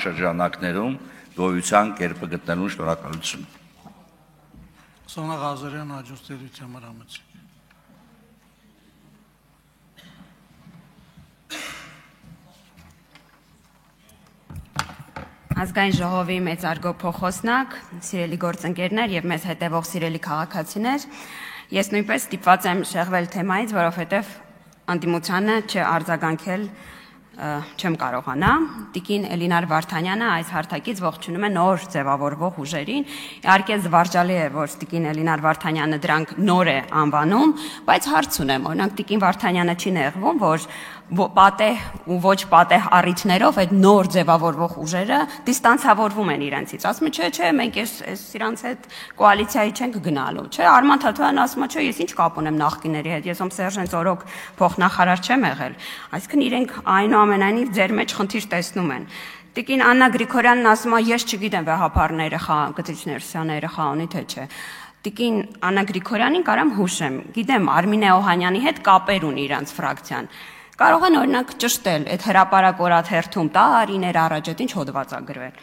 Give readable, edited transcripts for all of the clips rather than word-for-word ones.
շրջանակներում գոյության կերպը գտնելուն շնորհակալություն։ Սոնա Ղազարյան հաջորդության մարամցի։ Ազգային ժողովի մեծարգո փոխոսնակ, սիրելի գործընկերներ եւ մեզ հետևող սիրելի քաղաքացիներ, ես նույնպես ստիպված եմ շեղվել թեմայից, որովհետեւ անդիմությանը չարձագանքել չեմ կարողանա։ Տիկին Էլինար Վարդանյանը այս հարթակից ողջունում է նոր ձևավորվող ուժերին։ Իհարկե զվարճալի է, որ տիկին Էլինար Վարդանյանը դրանք նոր է անվանում, բայց հարց ունեմ, օրինակ տիկին Վարդանյանը չի նեղվում, որ պատեհ ու ոչ պատեհ առիթներով այդ նոր ձևավորվող ուժերը դիստանցավորվում են իրենցից։ Ասում է, չէ, մենք այս իրանց հետ կոալիցիայի չենք գնալու, չէ, Արման Թաթոյանը ասում է, չէ, ես ինչ կապ ունեմ նախկիների հետ, ես ում Սերժեն Ծորոկ փոխնախարար չեմ եղել։ Այսինքն իրենք այնուամենայնիվ ձեր մեջ խնդիր տեսնում են։ Տիկին Աննա Գրիգորյանն ասում է, ես չգիտեմ վեհապարները Կտրիչներ Սյանը երեխա ունի թե չէ։ Տիկին Աննա Գրիգորյանին կարամ հուշեմ, գիտեմ Արմինե Օհանյանի հետ կապեր ունի իրանց ֆրակցիան։ Կարող են օրինակ ճշտել այդ հրապարակ օրաթերթում տարիներ առաջ այդ ինչ հոդված ա գրվել,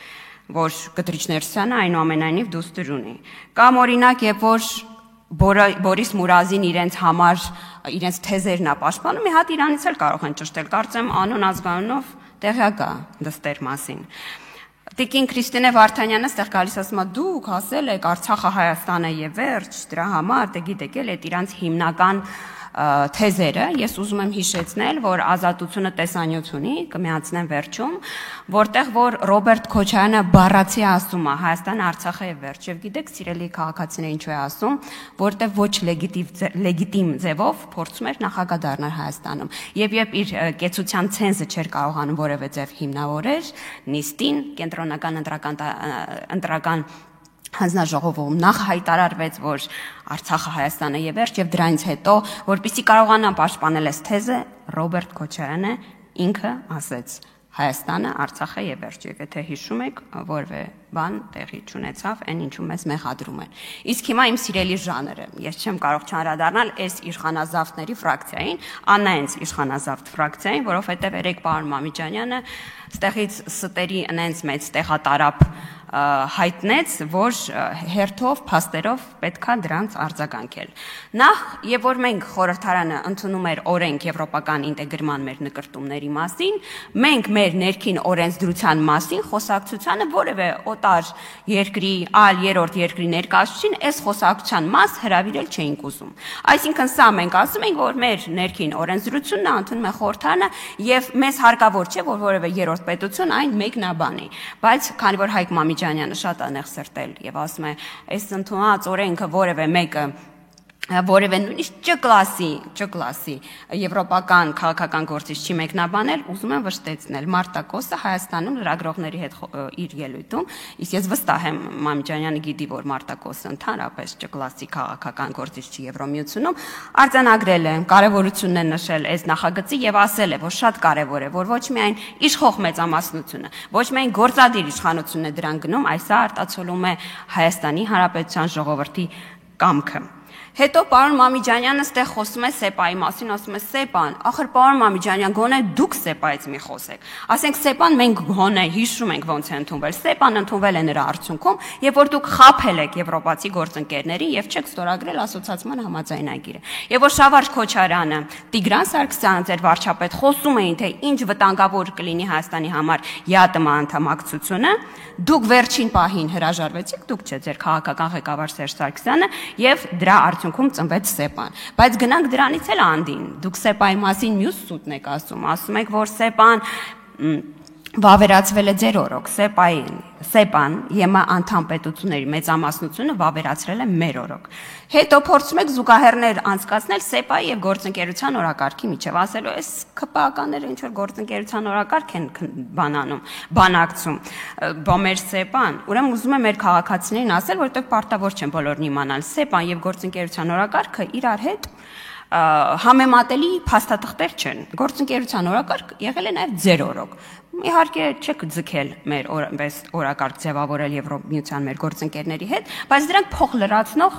որ Կտրիչներ Սյանը այնուամենայնիվ դուստր ունի։ Կամ օրինակ, երբ որ Բորիս Մուրազին իրենց համար իրենց թեզերն ա պաշտպանում, մի հատ իրանից էլ կարող են ճշտել, կարծեմ անուն ազգանունով տեղյակ ա դստեր մասին։ Տիկին Քրիստինե Վարդանյանը ստեղ գալիս ասում է դուք ասել եք Արցախը Հայաստան է եւ վերջ, դրա համար դե գիտեք էլ այդ իրանց հիմնական թեզերը, ես ուզում եմ հիշեցնել, որ ազատությունը տեսանյութ ունի, կմիացնեմ վերջում, որտեղ որ Ռոբերտ Քոչարյանը բառացի ասում է Հայաստանը Արցախը եւ վերջ, եւ գիտեք սիրելի քաղաքացիներ ինչու է ասում, որտեղ ոչ լեգիտիմ ձևով փորձում էր նախագահ դառնալ Հայաստանում, եւ երբ իր կեցության ցենզը չէր կարողանում որևէ ձև հիմնավորել, նիստին կենտրոնական ընտրական հանձնաժողովում նախ հայտարարվեց, որ Արցախը Հայաստանը եւ վերջ եւ դրանից հետո, որպեսզի կարողանա պաշտպանել այս թեզը, Ռոբերտ Քոչարյանը ինքը ասեց Հայաստանը Արցախը եւ վերջ, եւ եթե հիշում եք, որևէ բան տեղի չունեցավ, այն ինչու մեզ մեղադրում են։ Իսկ հիմա իմ սիրելի ժանրը, ես չեմ կարող չանդրադառնալ այս իշխանազավթների ֆրակցիային, աննայենց իշխանազավթ ֆրակցիային, որովհետեւ երեք պարոն Մամիջանյանը ստեղից ստերի այնց մեծ տեղատարապ հայտնեց, որ հերթով, փաստերով պետքա դրանց արձագանքել։ Նախ, եւ որ մենք խորհրդարանը ընդունում էր օրենք եվրոպական ինտեգրման մեր նկրտումների մասին, մենք մեր ներքին օրենսդրության մասին խոսակցությանը որևէ օտար երկրի, այլ երրորդ երկրի ներկայացուցին այս խոսակցության մաս հրավիրել չէինք ուզում։ Այսինքն սա մենք ասում ենք, որ մեր ներքին օրենսդրությունն ընդունում է խորհրդարանը եւ մեզ հարկավոր չէ, որ որևէ երրորդ պետություն այն մեկնաբանի։ Բայց քանի որ Հայկ Մամիջանյանը շատ անեղ սրտել եւ ասում է, այս ընդունած օրենքը որևէ մեկը որևէ նույնիսկ Չ եվրոպական քաղաքական գործիչ չի մեկնաբանել, ուզում եմ վշտեցնել Մարտակոսը Հայաստանում լրագրողների հետ իր ելույթում, իսկ ես վստահ եմ Մամիջանյանը գիտի, որ Մարտակոսը ընդհանրապես Չ քաղաքական գործիչ չի Եվրոմիությունում, արձանագրել է, կարևորությունն է նշել այս նախագծի եւ ասել է, որ շատ կարեւոր է, որ ոչ միայն իշխող մեծամասնությունը, ոչ միայն գործադիր իշխանությունն է դրան գնում, այլ սա արտացոլում է Հայաստանի Հանրապետության ժողովրդի կամքը։ Հետո պարոն Մամիջանյանը ստեղ խոսում է ՍԵՊԱ-ի մասին, ասում է ՍԵՊԱ-ն, ախր պարոն Մամիջանյան, գոնե դուք ՍԵՊԱ-ից մի խոսեք։ Ասենք ՍԵՊԱ-ն մենք գոնե հիշում ենք ոնց է ընդունվել։ ՍԵՊԱ-ն ընդունվել է նրա արդյունքում, երբ որ դուք խաբել եք եվրոպացի գործընկերներին եւ չեք ստորագրել ասոցիացիան համաձայնագիրը։ Եվ որ Շավարժ Քոչարյանը, Տիգրան Սարգսյանը ձեր վարչապետ խոսում էին, թե ինչ վտանգավոր կլինի Հայաստանի համար ԵԱՏՄ անդամակցությունը, դուք վերջին պահին հրաժարվեցիք, դուք չէ, ձեր քաղաքական ղեկավար Սերժ Սարգսյանը եւ դրա արդյունքում ծնվեց ՍԵՊԱ-ն։ Բայց գնանք դրանից էլ անդին։ Դուք ՍԵՊԱ-ի մասին մյուս սուտն եք ասում եք, որ ՍԵՊԱ-ն վավերացվել է ձեր օրոք, ՍԵՊԱ-ն ԵՄ անդամ պետությունների մեծամասնությունը վավերացրել է մեր օրոք։ Հետո փորձում եք զուգահեռներ անցկացնել ՍԵՊԱ-ի եւ գործընկերության օրակարգի միջեւ, ասելու այս ԿՊԱ-ականները ինչ որ գործընկերության օրակարգ են բանակցում, մեր ՍԵՊԱ-ն, ուրեմն ուզում եմ մեր քաղաքացիներին ասել, որովհետեւ պարտավոր չեն բոլորն իմանալ, ՍԵՊԱ-ն եւ գործընկերության օրակարգը իրար հետ համեմատելի փաստաթղթեր չեն։ Գործընկերության օրակարգ եղել է նաև ձեր օրոք։ Իհարկե չեք ձգել մեր օրակարգ ձևավորել Եվրոմիության մեր գործընկերների հետ, բայց դրանք փող լրացնող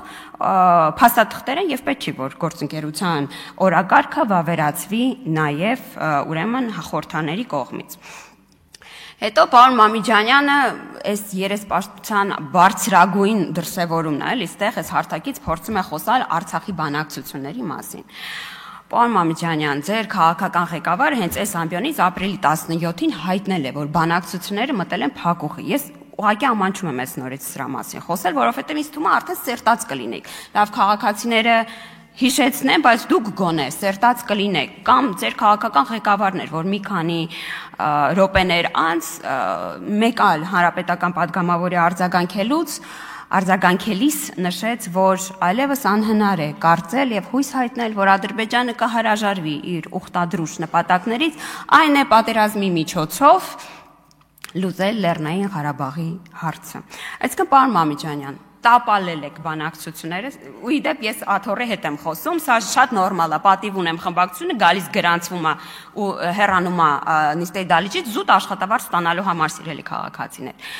փաստաթղթեր են եւ պետք չի որ գործընկերության օրակարգը վավերացվի նաև ուրեմն խորհրդաների կողմից։ Հետո պարոն Մամիջանյանը այս երեսպաշտության բարձրագույն դրսևորումն է, այստեղ այս հարթակից փորձում է խոսալ Արցախի բանակցությունների մասին։ Պարոն Մամիջանյան, ձեր քաղաքական ղեկավարը հենց այս ամբիոնից ապրիլի 17-ին հայտնել է, որ բանակցությունները մտել են փակուղի։ Ես ուղղակի ամանչում եմ այս նորից սրա մասին խոսել, որովհետև ինձ թվում է արդեն սերտած կլինեք։ Լավ քաղաքացիները հիշեցնեմ, բայց դուք գոնե սերտած կլինեք կամ ձեր քաղաքական ղեկավարներ, որ մի քանի րոպեներ անց մեկ այլ հանրապետական падգամավորի արձագանքելիս նշեց, որ այլևս անհնար է կարծել եւ հույս հայտնել, որ Ադրբեջանը կհրաժարվի իր ուխտադրուժ նպատակներից, այն է պատերազմի միջոցով լուծել Լեռնային Ղարաբաղի հարցը։ Այսինքն պարոն Մամիջանյան, տապալել եք բանակցությունները, ու իդեպ ես աթոռի հետ եմ խոսում, սա շատ նորմալ է, պատիվ ունեմ խմբակցությունը, գալիս գրանցվում է ու հեռանում է նիստերի դահլիճից զուտ աշխատավարձ ստանալու համար սիրելի քաղաքացիներ։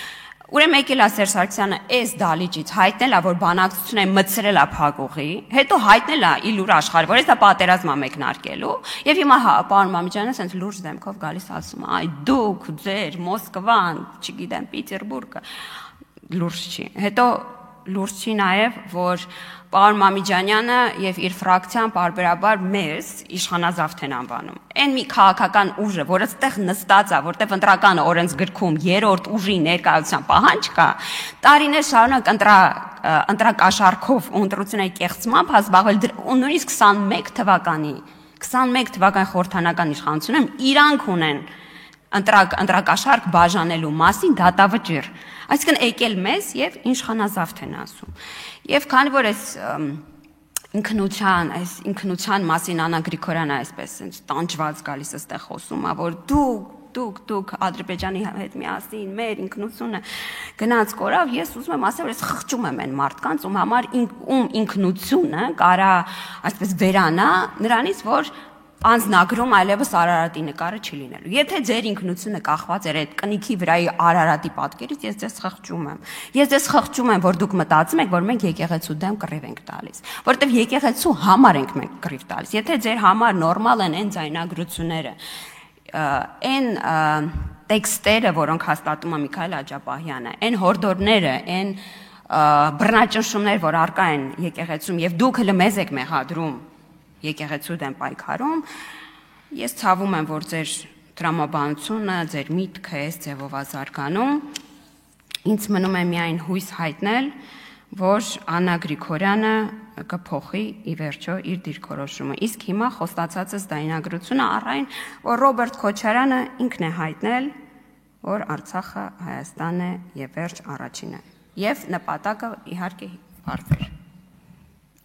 Ուրեմն եկել է Սերժ Սարգսյանը այս դահլիճից հայտնել է, որ բանակցությունները մտցրել է փակուղի, հետո հայտնել է իլուր աշխարհ, որ դա պատերազմ է մեկնարկելու, եւ հիմա պարոն Մամիջյանը ասենց լուրջ դեմքով գալիս ասում է, այ դուք, ձեր Մոսկվան, չգիտեմ, Պիտերբուրգը, լուրջ չի։ Հետո լուրջ չի նաև, որ պարոն Մամիջանյանը եւ իր ֆրակցիան պարբերաբար մեզ իշխանազավթ են անվանում։ Այն մի քաղաքական ուժը, որը այդտեղ նստած է, որտեղ ընտրական օրենսգրքում երրորդ ուժի ներկայության պահանջ կա, տարիներ շարունակ ընտրակաշառքով ու ընտրությունների կեղծմամբ զբաղվել ու նույնիսկ 21 թվականի խորհրդանական իշխանությունում իրանք ունեն ընտրակաշառք բաժանելու մասին դատավճիռ։ Այսինքն եկել մեզ եւ իշխանազավթ են ասում։ Եվ քանի որ այս ինքնության մասին Աննա Գրիգորյանը այսպես տանջված գալիս այստեղ խոսում է, որ դուք Ադրբեջանի հետ միասին մեր ինքնությունը գնաց կորավ, ես ուզում եմ ասել, որ ես խղճում եմ այն մարդկանց, ում համար ինքնությունը կարա այսպես վերանա նրանից, որ անձնագրում այլևս Արարատի նկարը չի լինելու։ Եթե ձեր ինքնությունը կախված էր այդ կնիքի վրայի Արարատի պատկերից, ես ձեզ խղճում եմ։ Ես ձեզ խղճում եմ, որ դուք մտածում եք, որ մենք եկեղեցու դեմ կռիվ ենք տալիս, որովհետև եկեղեցու համար ենք մենք կռիվ տալիս։ Եթե ձեր համար նորմալ են այն ձայնագրությունները, այն տեքստերը, որոնք հաստատում է Միքայել Աջապահյանը, այն հորդորները, այն բռնաճնշումները, որ առկա են եկեղեցում, եւ դուք հենց մեզ եք մեղադրում եկեղեցու դեմ պայքարում, ես ցավում եմ, որ ձեր տրամաբանությունը, ձեր միտքը այս ձևով ազարգանում, ինձ մնում է միայն հույս հայտնել, որ Աննա Գրիգորյանը կփոխի ի վերջո իր դիրքորոշումը։ Իսկ հիմա խոստացածս դայնագրությունը առայն, որ Ռոբերտ Քոչարյանը ինքն է հայտնել, որ Արցախը Հայաստան է եւ վերջ առաջինը։ Եվ նպատակը իհարկե բարձր է։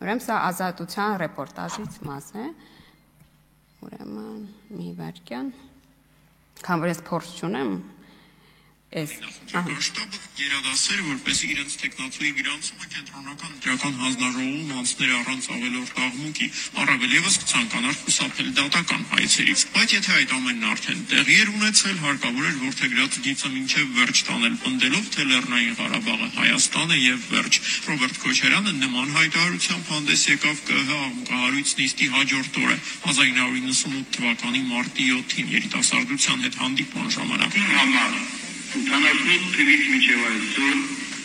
Ուրեմն սա Ազատության ռեպորտաժից մաս է։ Ուրեմն մի վարքյան, քան որ ես փորձ չունեմ, այս Շտաբը գերադասեր, որպեսզի իրենց տեխնացուի գրանցումը կենտրոնական դրական հանձնաժողովում անցներ առանց ավելորդ աղմուկի, առավել եւս կցանկանար խուսափել դատական հայցերից։ Բայց եթե այդ ամենն արդեն տեղի էր ունեցել, հարկավոր էր որդեգրած գիծը մինչև վերջ տանել, պնդելով, թե Լեռնային Ղարաբաղը Հայաստան է եւ վերջ։ Ռոբերտ Քոչարյանը նման հայտարարությամբ հանդես եկավ ԿՀ աղմուկահարույց նիստի հաջորդ օրը 1998 թվականի մարտի 7-ին երիտասարդության հետ հանդիպման ժամանակ։ 88 թվականից մինչև այսօր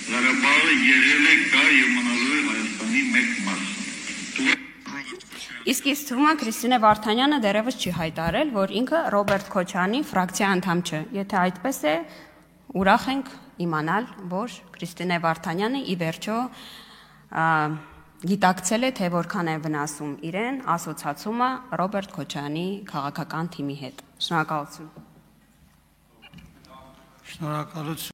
Ղարաբաղը եղել է, կա եւ մնալու է Հայաստանի մեկ մասը։ Իսկ ես թվում է Քրիստինե Վարդանյանը դեռևս չի հայտարարել, որ ինքը Ռոբերտ Քոչարյանի ֆրակցիա անդամ չէ։ Եթե այդպես է, ուրախ ենք իմանալ, որ Քրիստինե Վարդանյանը ի վերջո գիտակցել է, թե որքան է վնասում իրեն ասոցացումը Ռոբերտ Քոչարյանի քաղաքական թիմի հետ։ Շնորհակալություն։ Շնորհակալություն։